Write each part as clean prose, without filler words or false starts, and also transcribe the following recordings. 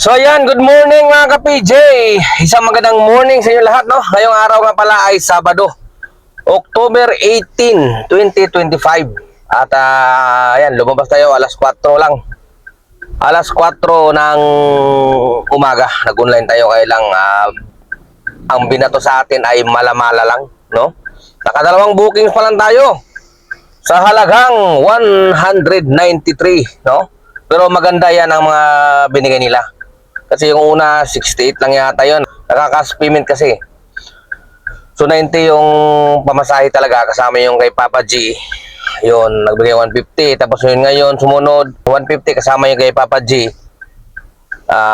So ayan, good morning mga ka-PJ. Isang magandang morning sa inyo lahat, no? Ngayong araw nga pala ay Sabado, October 18, 2025. At ayan, lumabas tayo alas 4 lang. Alas 4 ng umaga. Nag-online tayo kaya lang ang binato sa atin ay malamala lang, no? Nakadalawang bookings pa lang tayo sa halagang 193, no? Pero maganda yan ang mga binigay nila. Kasi yung una, 68 lang yata yun. Nakakas payment kasi. So 90 yung pamasahe talaga. Kasama yung kay Papa G. Yun, nagbigay 150. Tapos yun ngayon, sumunod, 150 kasama yung kay Papa G.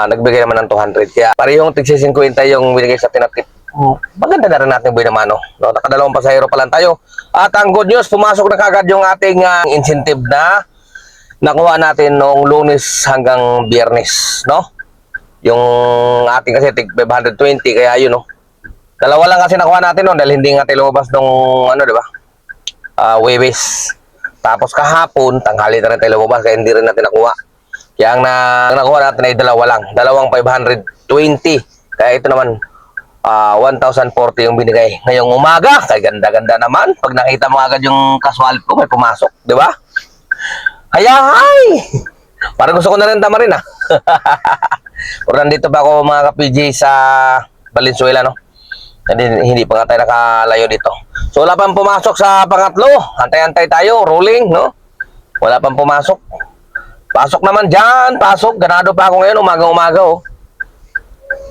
Nagbigay naman ng 200. Kaya parehong tigsi 50 yung binigay sa tinatip. Maganda na rin natin buhay naman, no? Nakadalawang pasahero pa lang tayo. At ang good news, pumasok na kagad yung ating incentive na nakuha natin noong Lunes hanggang Biyernes, no? Yung ating kasi tig 520 kaya yun, no. Dalawa lang kasi nakuha natin no dahil hindi nga tayo lumabas nung ano, di ba? Webes. Tapos kahapon tanghali na rin tayo lumabas kaya hindi rin natin nakuha. Kaya ang nakuha natin ay dalawa lang. Dalawang 520. Kaya ito naman 1,040 yung binigay ngayong umaga. Kaya ganda-ganda naman. Pag nakita mo agad yung kaswal ko, may pumasok, di ba? Hayahay! Parang gusto ko na rin tama rin, Pero nandito pa ako mga ka-PJ sa Valenzuela, no? Hindi pa nga tayo nakalayo dito. So wala pang pumasok sa pangatlo. Antay-antay tayo, rolling, no? Wala pang pumasok. Pasok naman dyan, pasok. Ganado pa ako ngayon, umaga-umaga, oh.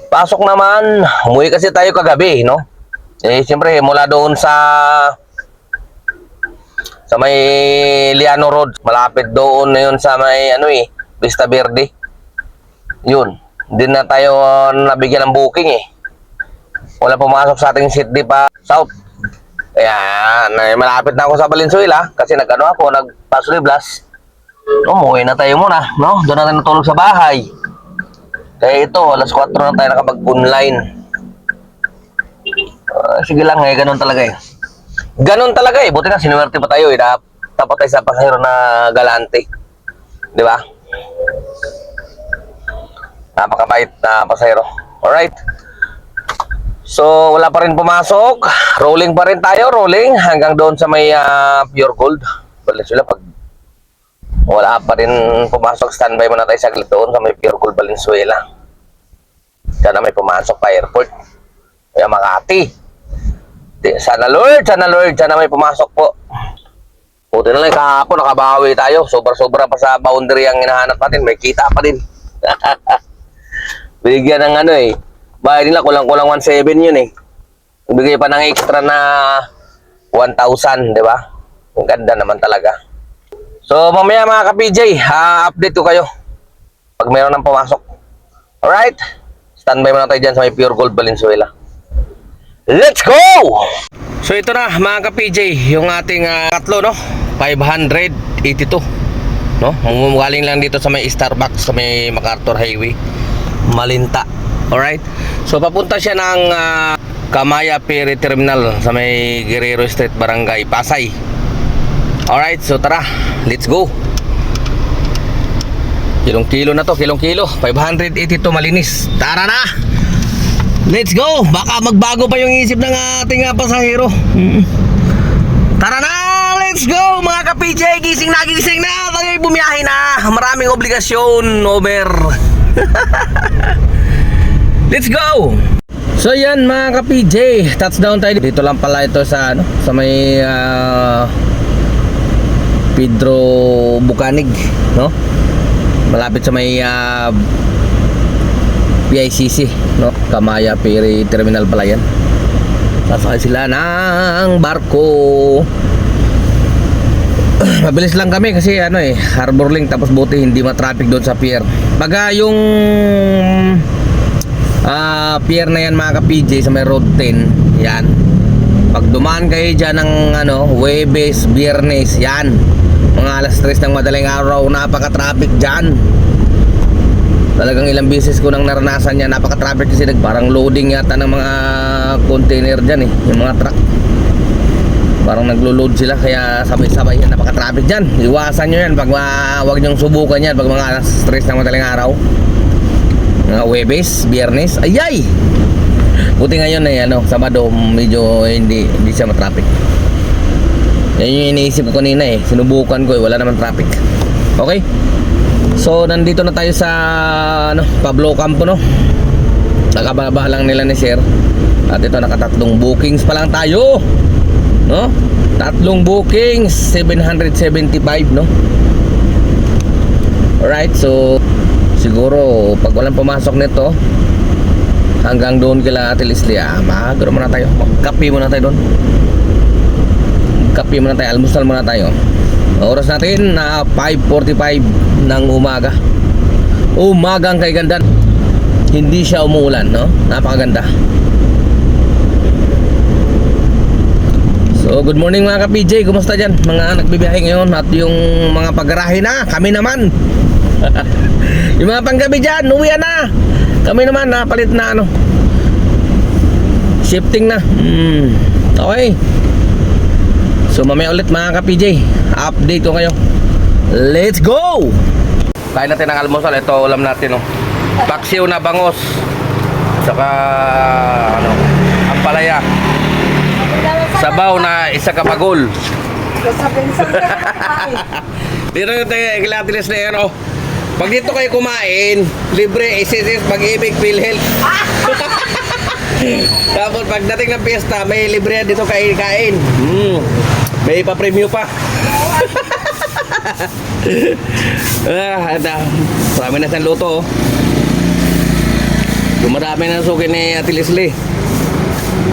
Pasok naman. Umuwi kasi tayo kagabi, no? Siyempre, mula doon sa may Liano Road. Malapit doon na yun sa may, Vista Verde. Yun. Hindi na tayo nabigyan ng booking, Wala pumasok sa ating seat di pa south. Kaya, malapit na ako sa Valenzuela kasi nagpaso blast. Umuwi na tayo muna, no? Doon na tayo natulog sa bahay. Kaya ito, alas 4 na tayo nakapag-online. Sige lang, ganun talaga, Ganun talaga, Buti na, sinuwerte pa tayo, Dapat tayo sa pasahero na galante. Di ba? Napakabait na pasahero. Alright. So, wala pa rin pumasok. Rolling pa rin tayo, rolling. Hanggang doon sa may Pure Gold. Valenzuela, pag wala pa rin pumasok, standby muna tayo saglit doon sa may Pure Gold Valenzuela. Sana may pumasok pa airport. Kaya Makati. Sana Lord, sana may pumasok po. Buti na lang, kahapon nakabawi tayo. Sobra-sobra pa sa boundary ang hinahanap natin. May kita pa din. Bigyan ng bayad nila kulang-kulang 1,700 yun, Bigay pa ng extra na 1,000, di ba? Ang ganda naman talaga. So mamaya mga ka-PJ, update ko kayo pag mayroon ng pumasok. Alright? Standby muna tayo dyan sa may Pure Gold Valenzuela. Let's go! So ito na mga ka-PJ, yung ating tatlo, no? 582, no? Galing lang dito sa may Starbucks sa may MacArthur Highway, Malinta. Alright? So papunta siya ng Kamaya Ferry Terminal sa may Guerrero Street, Barangay Pasay. Alright, so tara, let's go. Kilong-kilo na to, kilong-kilo. 582 malinis. Tara na! Let's go! Baka magbago pa yung isip ng ating pasahero. Tara na! Let's go! Mga ka-PJ, gising na! Tayo'y bumiyahe na! Maraming obligasyon over. Let's go! So yan mga ka-PJ, touchdown tayo. Dito lang pala ito sa sa may Pedro Bucanig, no? Malapit sa may PICC, no? Kamaya Ferry Terminal pala yan. Sasakay sila ng barko. Mabilis lang kami kasi harbor link, tapos buti hindi ma-traffic doon sa pier. Baga yung pier na yan mga ka-PJ sa may road 10, yan. Pag dumaan kayo dyan ng Huwebes, Biyernes, yan, mga alas 3 ng madaling araw, napaka-traffic dyan. Talagang ilang beses ko nang naranasan yan. Napaka-traffic kasi parang loading yata ng mga container dyan, yung mga truck. Parang naglo-load sila kaya sabay-sabay yan, napaka-traffic dyan. Iwasan nyo yan, wag nyong subukan yan pag mga alas 3 ng madaling araw. Huwebes, Biyernes. Ayay! Buti ngayon ay Sabado medyo hindi siya matraffic. Yan yung iniisip ko kanina eh. Sinubukan ko wala naman traffic. Okay? So nandito na tayo sa Pablo Campo Nakababa lang nila ni Sir. At ito nakatatlong bookings pa lang tayo. No? Tatlong bookings, 775 Alright, so siguro pag walang pumasok nito hanggang doon kila Ate Leslie, magano muna tayo. Magkape muna tayo doon. Kape muna tayo, almusal muna tayo. Oras natin na 5:45 ng umaga. Umagang kay ganda. Hindi siya umuulan, napakaganda. So good morning mga ka-PJ, kumusta dyan? Mga nagbibiyahe ngayon at yung mga paggarahe na, kami naman. Yung mga panggabi dyan, uwian na. Kami naman, napalit na shifting na. Okay. So mamaya ulit mga ka-PJ, update ko kayo. Let's go! Kain natin ang almusal. Ito ulam natin paksiw na bangos. Saka ampalaya. Sabaw na isa kapagol. Dito yung kilatilis na pag dito kayo kumain, libre SSS, Pag-ibig, PhilHealth. Tapos pagdating ng piyesta, may libre dito kain. May pa-premyo pa. Marami na siyang luto. Dumarami na suki ni Ate Leslie.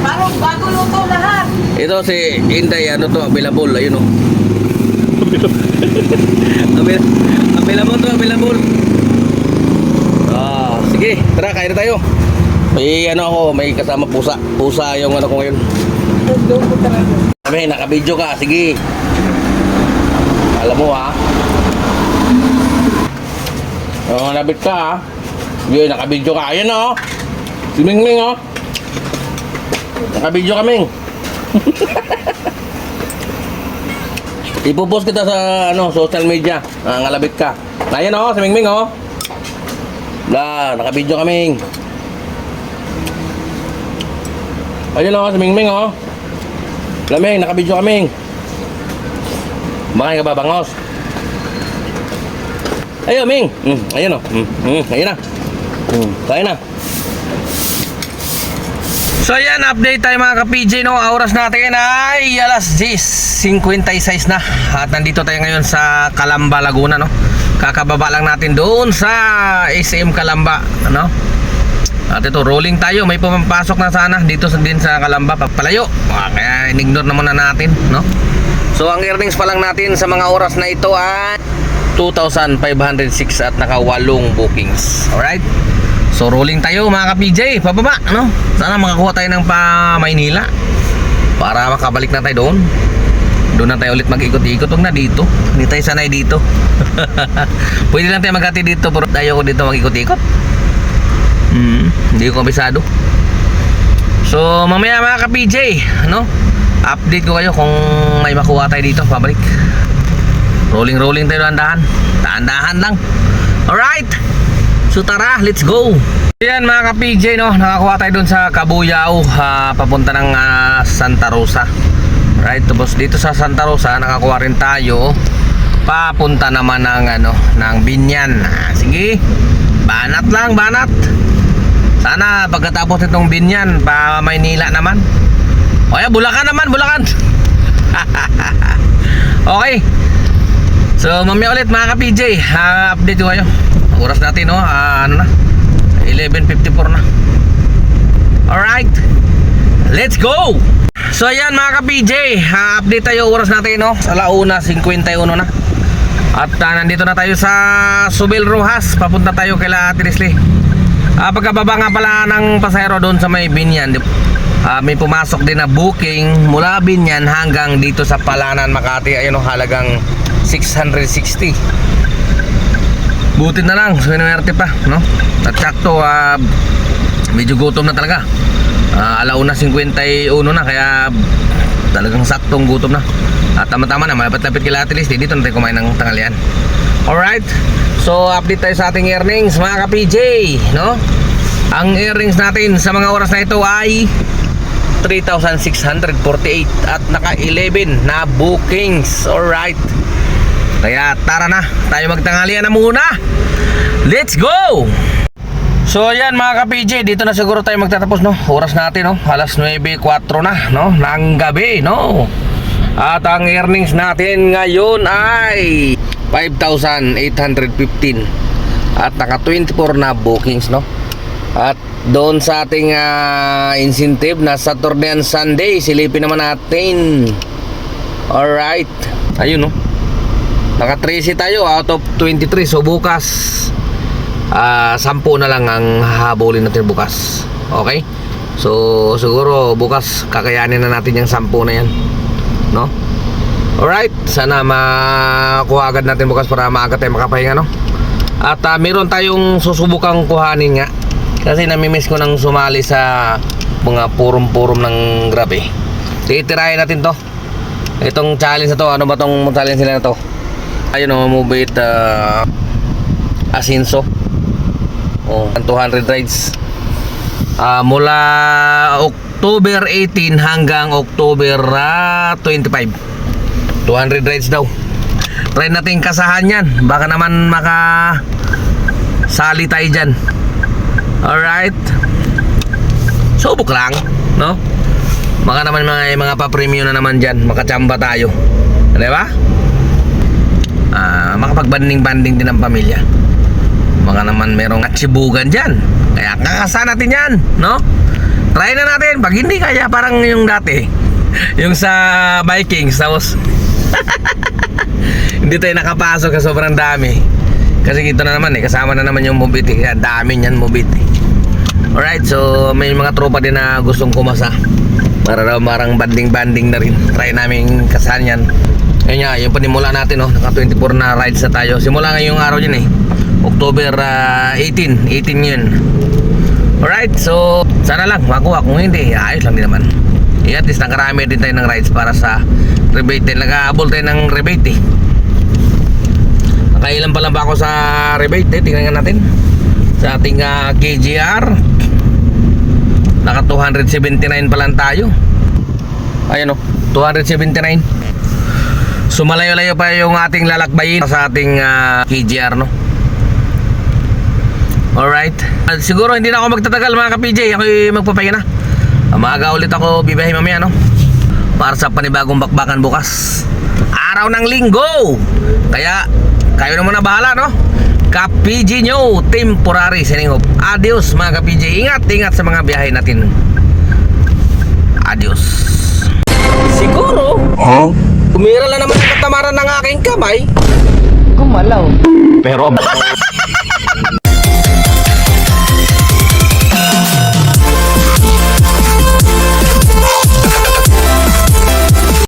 Parang bago luto lahat. Ito si Inday, available, ayun available. Sige, tara, kain na tayo. May kasama pusa. Pusa yung ko ngayon. Sabi, naka-video ka, sige. Alam mo nabit ka Sige, naka-video ka. Ayan si Mingming Naka-video kami. Ipopost kita sa social media. Ngalabit ka. Ayan si Mingming naka-video kami. Ayun si Mingming Laming, naka-video kami. Makain ka ba bangos? Ayun Ming. Ayun ayun na. Kain na. So yan, update tayo mga ka-PJ Oras natin ay alas 10:56 na. At nandito tayo ngayon sa Calamba, Laguna Kakababa lang natin doon sa SM Calamba At ito, rolling tayo. May pumapasok na sana dito din sa Calamba, pagpalayo. Kaya in-ignore na muna natin So ang earnings pa lang natin sa mga oras na ito ay 2,506 at naka 8 bookings. Alright, so rolling tayo mga ka-PJ, pababa Sana makakuha tayo ng pa Maynila para makabalik na tayo doon. Doon na tayo ulit mag-ikot-ikot. Huwag na dito, hindi tayo sanay dito. Pwede lang tayo mag-hati dito, pero tayo ko dito mag-ikot-ikot. Hindi ko kabisado. So mamaya mga ka-PJ update ko kayo kung may makuha tayo dito, pabalik. Rolling tayo, dahan-dahan lang. Alright, so tara, let's go. Yan mga ka-PJ nakakuha tayo dun sa Cabuyao, papunta ng Santa Rosa. Right, tapos dito sa Santa Rosa nakakuha rin tayo papunta naman ng Binyan. Sige, banat lang, banat. Sana pagkatapos nitong Binyan pa Maynila naman. O yan, Bulacan naman, Bulacan. Okay, so mamaya ulit mga ka-PJ, update ko kayo. Oras natin 11:54 na. Alright, let's go. So ayan mga ka-PJ, update tayo. Oras natin alauna 51 na. At nandito na tayo sa Subel Rojas. Papunta tayo kay Ate Leslie. Pagkababa nga pala ng pasahero doon sa may Binyan, may pumasok din na booking mula Binyan hanggang dito sa Palanan, Makati. Ayun halagang 660. Buti na lang, swinerte pa At sakto, medyo gutom na talaga. Alauna 51 na, kaya talagang saktong gutom na. At tama-tama na, malapit-lapit kila Ate Leslie. Dito na tayo kumain ng tanghalian. Alright, So update tayo sa ating earnings mga ka-PJ, no? Ang earnings natin sa mga oras na ito ay 3,648 at naka 11 na bookings. Alright. Kaya tara na, tayo magtanghalian na muna. Let's go! So ayan mga ka-PJ, dito na siguro tayo magtatapos, no? Oras natin, no? Alas 9:04 na, no? Ng gabi, no? At ang earnings natin ngayon ay 5,815 at naka 24 na bookings, no? At doon sa ating incentive na Saturday and Sunday, silipin naman natin. Alright. Ayun, no? Naka 13 tayo out of 23. So bukas 10 na lang ang hahabulin natin bukas. Okay? So siguro bukas kakayanin na natin yung 10 na yan, no? Alright, sana makuha agad natin bukas para maaga tayo makapahinga, no? At meron tayong susubukang kuhanin nga kasi namimiss ko nang sumali sa mga purum-purum ng Grab eh. Titirahin natin to. Itong challenge na to, ano ba tong challenge nila na to? Ayun o, move it Asinso. Oh, 200 rides. Mula October 18 hanggang October 25. 200 rides daw. Try natin kasahan yan. Baka naman sali tayo dyan. Alright. Subok lang, no? Baka naman mga pa-premium na naman dyan. Makachamba tayo. Diba? Makapag-banding-banding din ang pamilya. Baka naman merong atsibugan dyan. Kaya kakasa natin yan, no? Try na natin. Pag hindi kaya parang yung dati. Yung sa Vikings. Tapos hindi tayo nakapasok kasi sobrang dami. Kasi ito na naman kasama na naman yung Mobit eh. Kaya dami niyan Mobit eh. Alright, so may mga tropa din na gustong kumasa. Para daw marang banding-banding na rin. Try namin kasahan yan. Ayun nga, yung panimula natin, no? Naka 24 na rides na tayo. Simula ngayong araw yun eh, October 18 yun. Alright, so sana lang makuha. Kung hindi, ayos lang din naman. At least nakarami din tayo ng rides para sa rebate. Nag-aabol tayo ng rebate eh. Nakailan pa lang ba ako sa rebate eh? Tingnan nga natin sa ating KGR. Naka 279 pa lang tayo. Ayun o, 279. So malayo-layo pa yung ating lalakbayin sa ating KGR, no? Alright. Siguro hindi na ako magtatagal mga ka-PJ. Ako'y magpapahinga na. Maaga ulit ako bibiyahe mamaya, no? Para sa panibagong bakbakan bukas, araw ng linggo. Kaya kayo naman na bahala, no? Ka-PJ nyo, temporary signing off. Adios mga ka-PJ. Ingat sa mga biyahe natin. Adios. Siguro Kumira lang naman ang katamaran ng aking kamay. Gumalaw. Pero